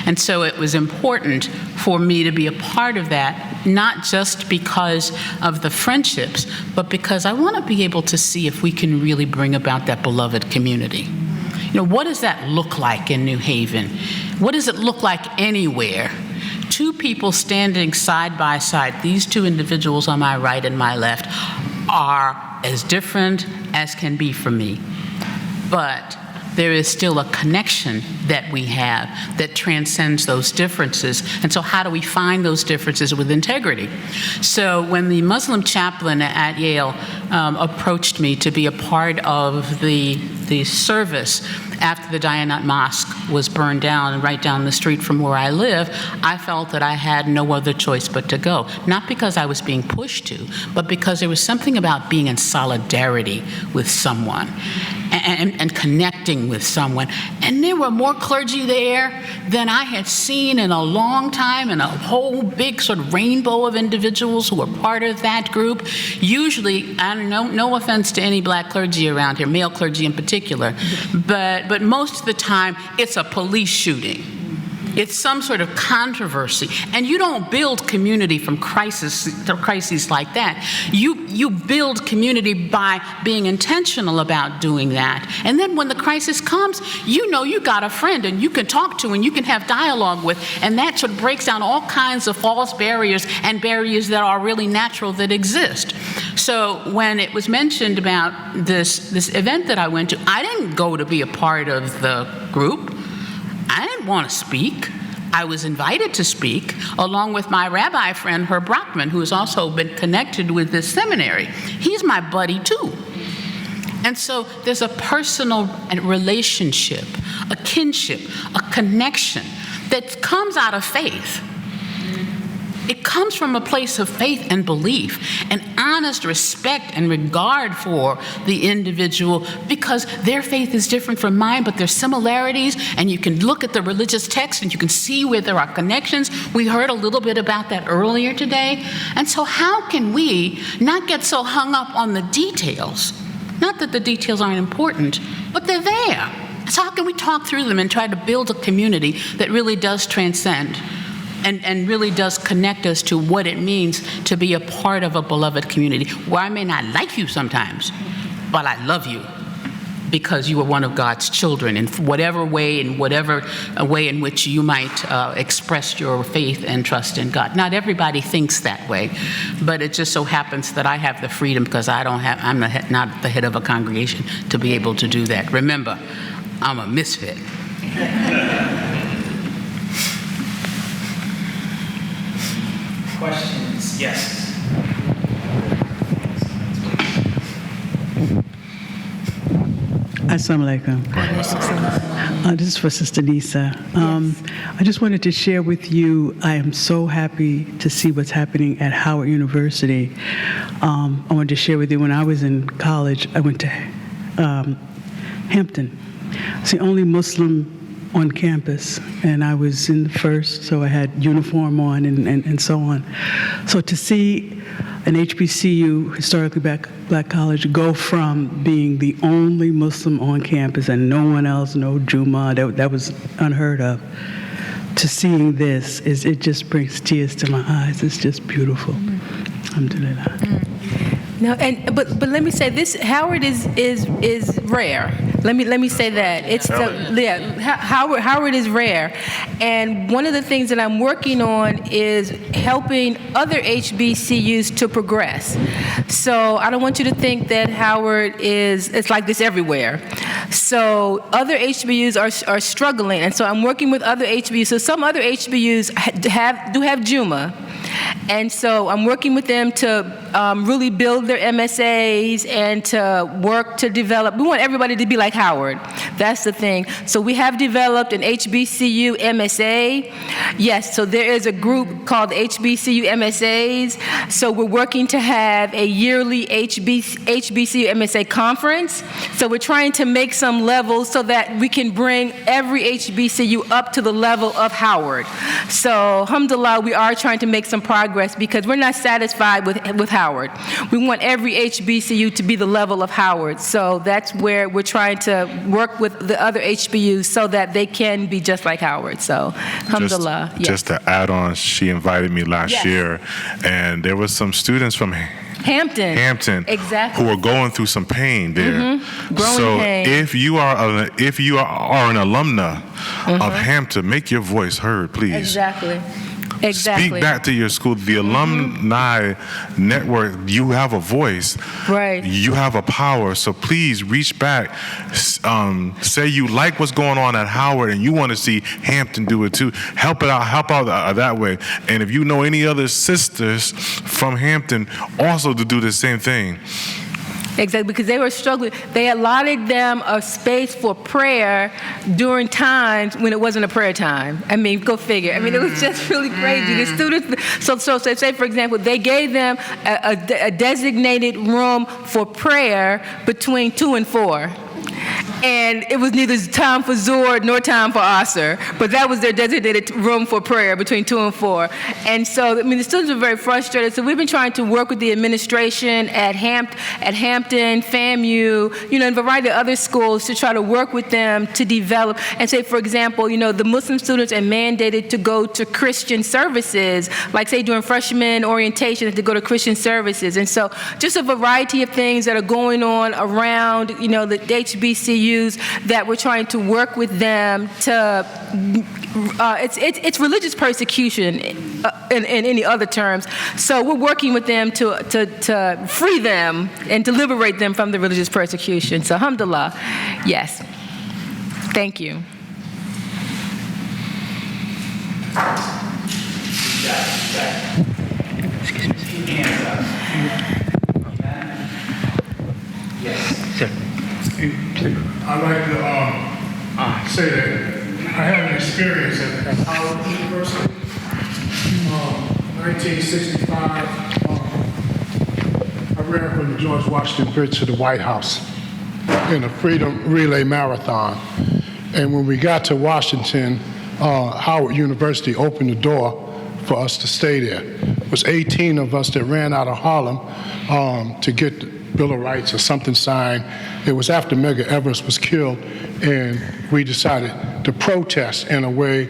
And so it was important for me to be a part of that, not just because of the friendships, but because I want to be able to see if we can really bring about that beloved community. You know, what does that look like in New Haven? What does it look like anywhere? Two people standing side by side, these two individuals on my right and my left, are as different as can be for me. But there is still a connection that we have that transcends those differences. And so how do we find those differences with integrity? So when the Muslim chaplain at Yale approached me to be a part of the service after the Diyanat Mosque was burned down right down the street from where I live, I felt that I had no other choice but to go. Not because I was being pushed to, but because there was something about being in solidarity with someone and connecting with someone. And there were more clergy there than I had seen in a long time, and a whole big sort of rainbow of individuals who were part of that group. Usually, I don't know, no offense to any black clergy around here, male clergy in particular, but most of the time, it's a police shooting. It's some sort of controversy. And you don't build community from crises like that. You build community by being intentional about doing that. And then when the crisis comes, you know you got a friend and you can talk to and you can have dialogue with, and that sort of breaks down all kinds of false barriers and barriers that are really natural that exist. So when it was mentioned about this event that I went to, I didn't go to be a part of the group. I didn't want to speak. I was invited to speak along with my rabbi friend, Herb Brockman, who has also been connected with this seminary. He's my buddy too. And so there's a personal relationship, a kinship, a connection that comes out of faith. It comes from a place of faith and belief and honest respect and regard for the individual, because their faith is different from mine, but there's similarities, and you can look at the religious text and you can see where there are connections. We heard a little bit about that earlier today. And so how can we not get so hung up on the details? Not that the details aren't important, but they're there. So how can we talk through them and try to build a community that really does transcend and really does connect us to what it means to be a part of a beloved community, where I may not like you sometimes, but I love you because you are one of God's children in whatever way in which you might express your faith and trust in God. Not everybody thinks that way, but it just so happens that I have the freedom, because I'm not the head of a congregation, to be able to do that. Remember, I'm a misfit. Questions? Yes. Assalamu alaikum. This is for Sister Nisa. I just wanted to share with you, I am so happy to see what's happening at Howard University. I wanted to share with you, when I was in college, I went to Hampton. It's the only Muslim on campus, and I was in the first, so I had uniform on and so on. So to see an HBCU, historically black college, go from being the only Muslim on campus and no one else, no Juma, that was unheard of, to seeing this, it just brings tears to my eyes. It's just beautiful. Alhamdulillah. No, but let me say this: Howard is rare. Let me say that. It's Howard is rare. And one of the things that I'm working on is helping other HBCUs to progress. So I don't want you to think that Howard it's like this everywhere. So other HBCUs are struggling, and so I'm working with other HBCUs. So some other HBCUs do have Juma. And so I'm working with them to really build their MSAs and to work to develop. We want everybody to be like Howard. That's the thing. So we have developed an HBCU MSA. Yes, so there is a group called HBCU MSAs. So we're working to have a yearly HBCU MSA conference. So we're trying to make some levels so that we can bring every HBCU up to the level of Howard. So, alhamdulillah, we are trying to make some progress because we're not satisfied with Howard. We want every HBCU to be the level of Howard. So that's where we're trying to work with the other HBCUs so that they can be just like Howard. So, alhamdulillah. Just to add on, she invited me last year, and there was some students from Hampton, exactly, who are going through some pain there. Growing pain. If you are an alumna of Hampton, make your voice heard, please. Exactly. Speak back to your school. The alumni network, you have a voice. Right. You have a power. So please reach back. Say you like what's going on at Howard and you want to see Hampton do it too. Help out that way. And if you know any other sisters from Hampton, also to do the same thing. Exactly, because they were struggling. They allotted them a space for prayer during times when it wasn't a prayer time. I mean, go figure. I mean, it was just really crazy. The students, so say, for example, they gave them a designated room for prayer between 2 and 4. And it was neither time for Zuhr nor time for Asr, but that was their designated room for prayer between 2 and 4. And so, I mean, the students were very frustrated. So we've been trying to work with the administration at Hampton, FAMU, and a variety of other schools to try to work with them to develop. And say, for example, the Muslim students are mandated to go to Christian services, like say during freshman orientation, to go to Christian services. And so just a variety of things that are going on around, the HBCUs that we're trying to work with them to, it's religious persecution in any other terms. So we're working with them to free them and to liberate them from the religious persecution. So alhamdulillah, yes. Thank you. Excuse me. Hands up. Yes. Sir. I'd like to say that I had an experience at Howard University. 1965, I ran from the George Washington Bridge to the White House in a Freedom Relay Marathon. And when we got to Washington, Howard University opened the door for us to stay there. It was 18 of us that ran out of Harlem to get the Bill of Rights or something signed. It was after Medgar Evers was killed, and we decided to protest in a way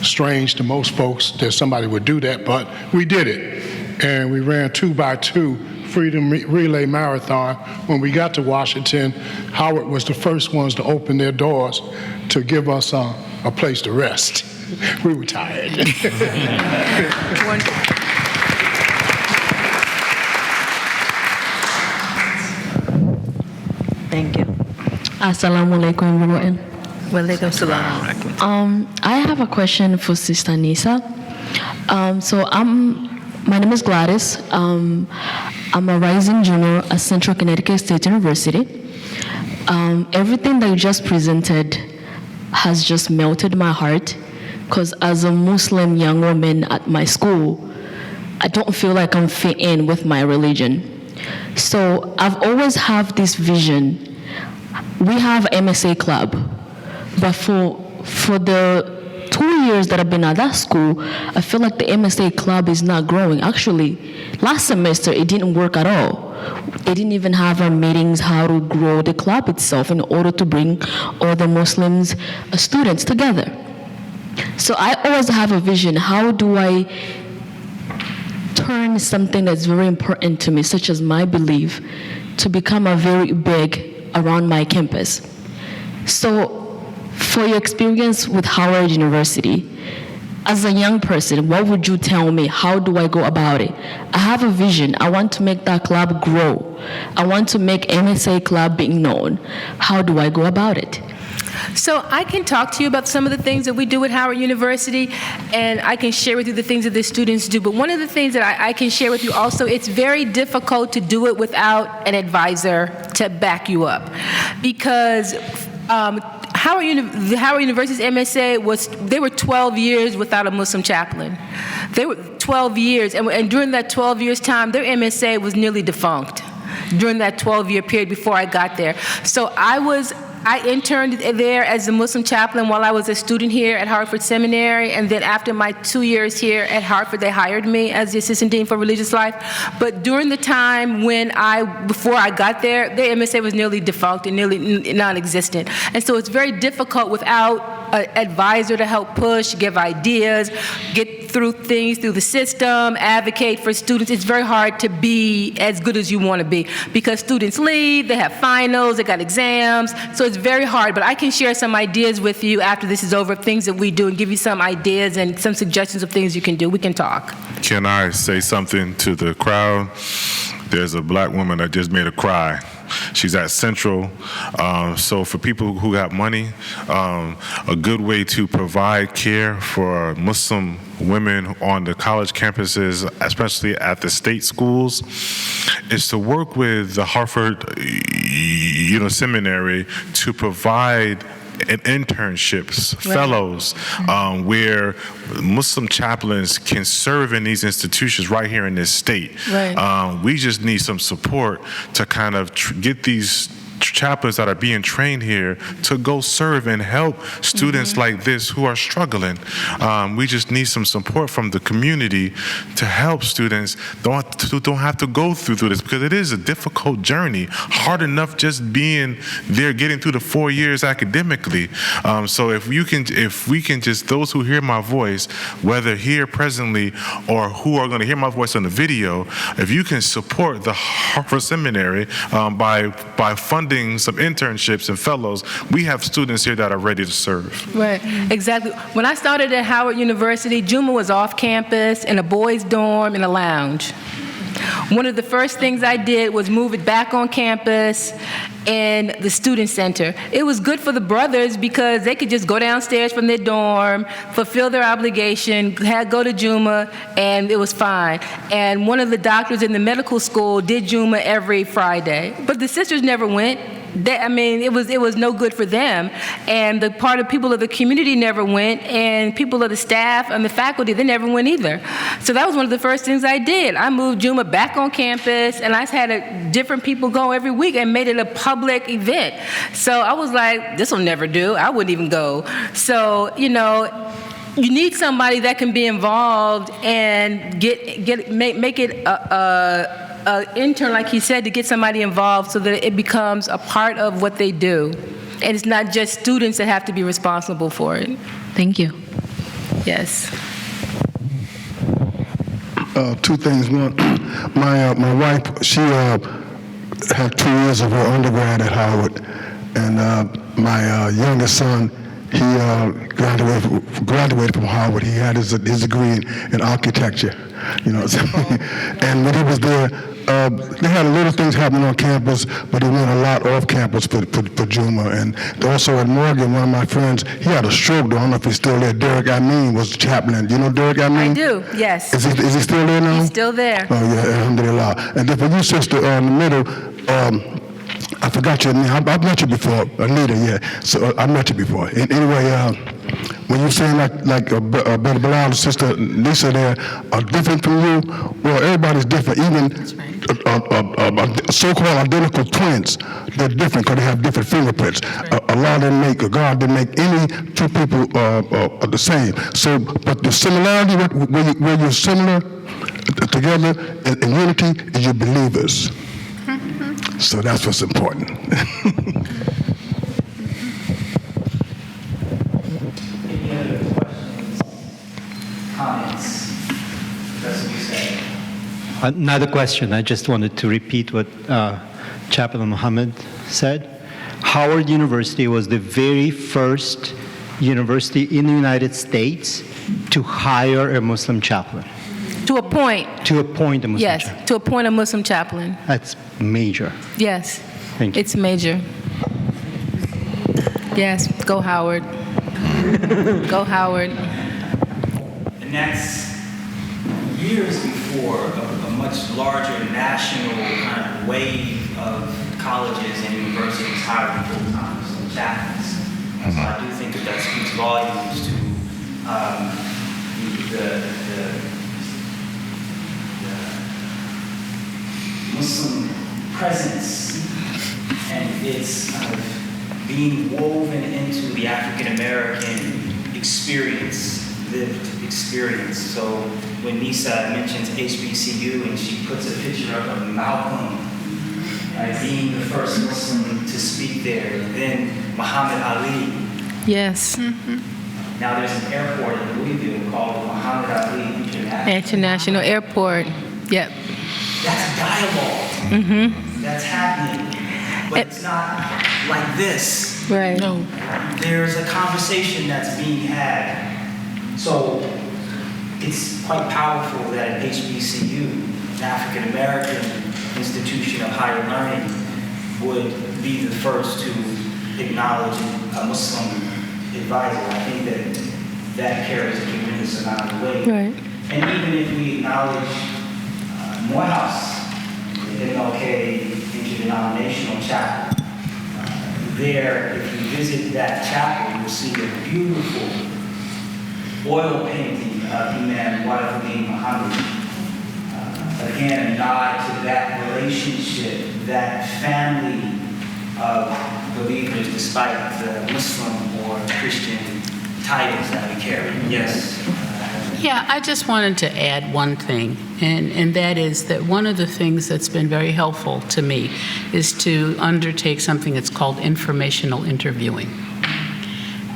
strange to most folks that somebody would do that, but we did it. And we ran 2x2 Freedom Relay Marathon. When we got to Washington, Howard was the first ones to open their doors to give us a place to rest. We were tired. Thank you. Assalamu alaikum, everyone. Walaikum salam. I have a question for Sister Nisa. My name is Gladys. I'm a rising junior at Central Connecticut State University. Everything that you just presented has just melted my heart, because as a Muslim young woman at my school, I don't feel like I'm fit in with my religion. So I've always had this vision. We have MSA club, but for the 2 years that I've been at that school, I feel like the MSA club is not growing. Actually, last semester it didn't work at all. They didn't even have our meetings how to grow the club itself in order to bring all the Muslims students together. So I always have a vision. How do I turn something that's very important to me, such as my belief, to become a very big around my campus. So, for your experience with Howard University, as a young person, what would you tell me? How do I go about it? I have a vision. I want to make that club grow. I want to make MSA Club being known. How do I go about it? So I can talk to you about some of the things that we do at Howard University, and I can share with you the things that the students do. But one of the things that I can share with you also, it's very difficult to do it without an advisor to back you up. Because Howard University's MSA they were 12 years without a Muslim chaplain. They were 12 years, and during that 12 years time, their MSA was nearly defunct during that 12-year period before I got there. So I interned there as a Muslim chaplain while I was a student here at Hartford Seminary, and then after my 2 years here at Hartford, they hired me as the assistant dean for religious life. But during the time before I got there, their MSA was nearly defunct and nearly non-existent. And so it's very difficult without an advisor to help push, give ideas, get through things through the system, advocate for students. It's very hard to be as good as you want to be because students leave, they have finals, they got exams, so it's very hard. But I can share some ideas with you after this is over, things that we do, and give you some ideas and some suggestions of things you can do. We can talk. Can I say something to the crowd? There's a black woman that just made a cry. She's at Central. So for people who got money, a good way to provide care for Muslim women on the college campuses, especially at the state schools, is to work with the Hartford Seminary to provide internships, fellows, where Muslim chaplains can serve in these institutions right here in this state. Right. We just need some support to kind of get these chaplains that are being trained here to go serve and help students like this who are struggling. We just need some support from the community to help students don't have to go through this, because it is a difficult journey, hard enough just being there, getting through the 4 years academically. So if we can just, those who hear my voice, whether here presently or who are going to hear my voice on the video, if you can support the Hartford Seminary by funding some internships and fellows, we have students here that are ready to serve. Right, exactly. When I started at Howard University, Juma was off campus in a boys' dorm in a lounge. One of the first things I did was move it back on campus in the student center. It was good for the brothers because they could just go downstairs from their dorm, fulfill their obligation, go to Juma, and it was fine. And one of the doctors in the medical school did Juma every Friday. But the sisters never went. It was no good for them. And the part of people of the community never went, and people of the staff and the faculty, they never went either. So that was one of the first things I did. I moved Juma back on campus, and I had different people go every week and made it a public event. So I was like, this will never do. I wouldn't even go. So, you need somebody that can be involved and make it intern, like he said, to get somebody involved so that it becomes a part of what they do. And it's not just students that have to be responsible for it. Thank you. Yes. Two things. One, my wife, she had 2 years of her undergrad at Howard, and my youngest son, he graduated from Harvard. He had his degree in architecture, and when he was there, they had a little things happening on campus, but he went a lot off campus for Juma. And also at Morgan, one of my friends, he had a stroke. I don't know if he's still there. Derek Amin was the chaplain. Do you know Derek Amin? I do, yes. Is he still there now? He's still there. Oh, yeah, alhamdulillah. And then for you, sister, in the middle, I forgot your name. I've met you before, Anita, yeah. So I met you before. Anyway, when you're saying like Brother Bilal, sister Nisa there are different from you, well, everybody's different. Even so-called identical twins, they're different because they have different fingerprints. Allah didn't make, or God didn't make any two people the same. So, but the similarity, where you're similar together in unity, is you're believers. So that's what's important. Any other questions, comments? That's what you say. Another question. I just wanted to repeat what Chaplain Muhammad said. Howard University was the very first university in the United States to hire a Muslim chaplain. To appoint. To appoint a Muslim Yes, chaplain. to appoint a Muslim chaplain. That's major. Yes. Thank you. It's major. Yes, go Howard. Go Howard. And that's years before a much larger national kind of wave of colleges and universities hiring full-time Muslim chaplains. So I do think that speaks volumes to the Muslim presence and its kind of being woven into the African American experience, lived experience. So when Nisa mentions HBCU and she puts a picture of Malcolm being the first Muslim to speak there, then Muhammad Ali. Yes. Now there's an airport in Louisville called Muhammad Ali International Airport. Yep. That's dialogue. That's happening. But it's not like this. Right. No. There's a conversation that's being had. So it's quite powerful that an HBCU, an African American institution of higher learning, would be the first to acknowledge a Muslim advisor. I think that carries a tremendous amount of weight. Right. And even if we acknowledge Morehouse, the MLK interdenominational chapel, there, if you visit that chapel, you'll see a beautiful oil painting of Imam Muhammad. Again, a nod to that relationship, that family of believers, despite the Muslim or Christian titles that we carry. Yes. Yeah, I just wanted to add one thing, and that is that one of the things that's been very helpful to me is to undertake something that's called informational interviewing.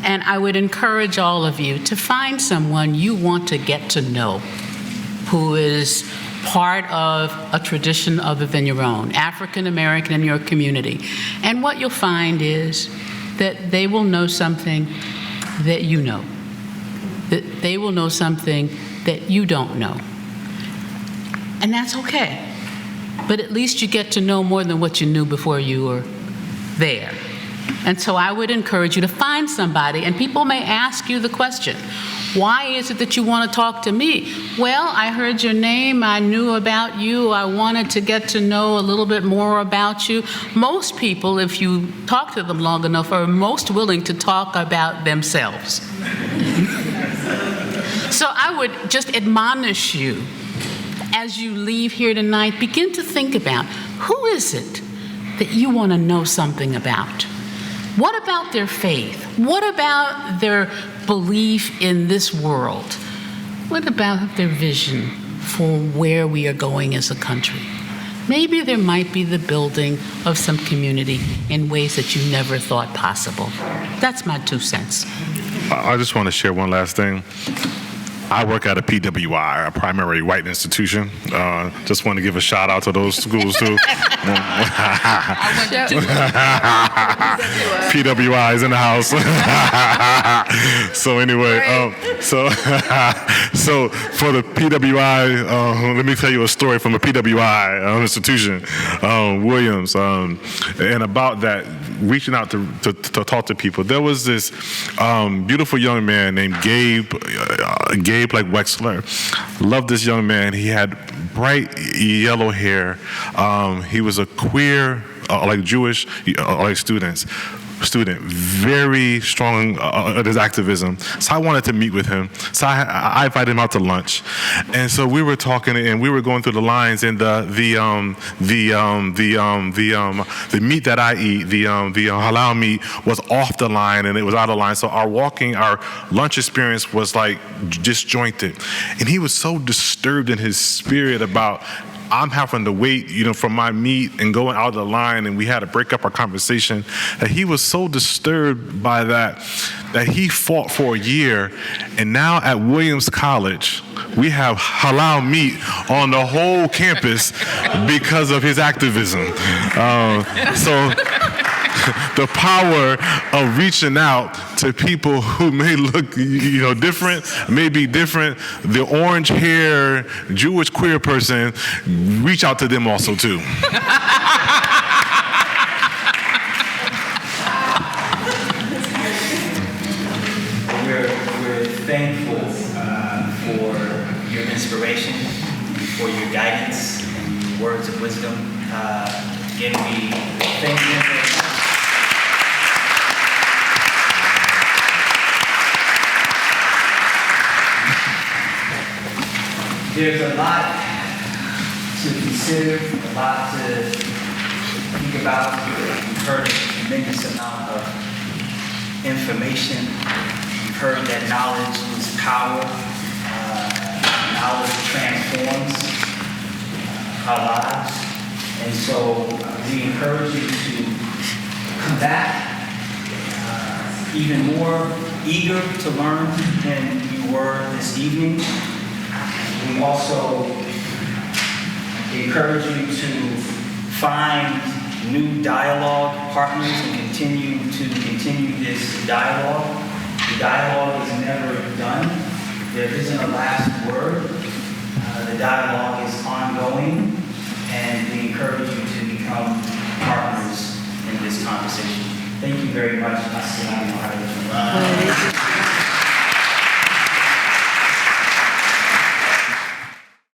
And I would encourage all of you to find someone you want to get to know who is part of a tradition other than your own, African American in your community. And what you'll find is that they will know something that you know. That they will know something that you don't know. And that's okay. But at least you get to know more than what you knew before you were there. And so I would encourage you to find somebody, and people may ask you the question, why is it that you want to talk to me? Well, I heard your name, I knew about you, I wanted to get to know a little bit more about you. Most people, if you talk to them long enough, are most willing to talk about themselves. So I would just admonish you, as you leave here tonight, begin to think about, who is it that you want to know something about? What about their faith? What about their belief in this world? What about their vision for where we are going as a country? Maybe there might be the building of some community in ways that you never thought possible. That's my 2 cents. I just want to share one last thing. I work at a PWI, a primary white institution. Just want to give a shout out to those schools too. PWI is in the house. So anyway, so for the PWI, let me tell you a story from a PWI institution, Williams, and about that, reaching out to talk to people. There was this beautiful young man named Gabe like Wexler. Loved this young man. He had bright yellow hair. He was a queer, like Jewish, like student, very strong at his activism. So I wanted to meet with him. So I invited him out to lunch, and so we were talking, and we were going through the lines, and the meat that I eat, the halal meat, was off the line, and it was out of line. So our lunch experience was like disjointed, and he was so disturbed in his spirit about, I'm having to wait, for my meat and going out of the line, and we had to break up our conversation, that he was so disturbed by that he fought for a year, and now at Williams College, we have halal meat on the whole campus because of his activism. the power of reaching out to people who may look, different, may be different. The orange hair Jewish queer person, reach out to them also too. We're thankful for your inspiration, for your guidance, and words of wisdom. Again, we thank you. There's a lot to consider, a lot to think about. We've heard a tremendous amount of information. We've heard that knowledge is power. Knowledge transforms our lives. And so we encourage you to come back even more eager to learn than you were this evening. We also encourage you to find new dialogue partners and continue this dialogue. The dialogue is never done. There isn't a last word. The dialogue is ongoing, and we encourage you to become partners in this conversation. Thank you very much. Assalamu alaikum.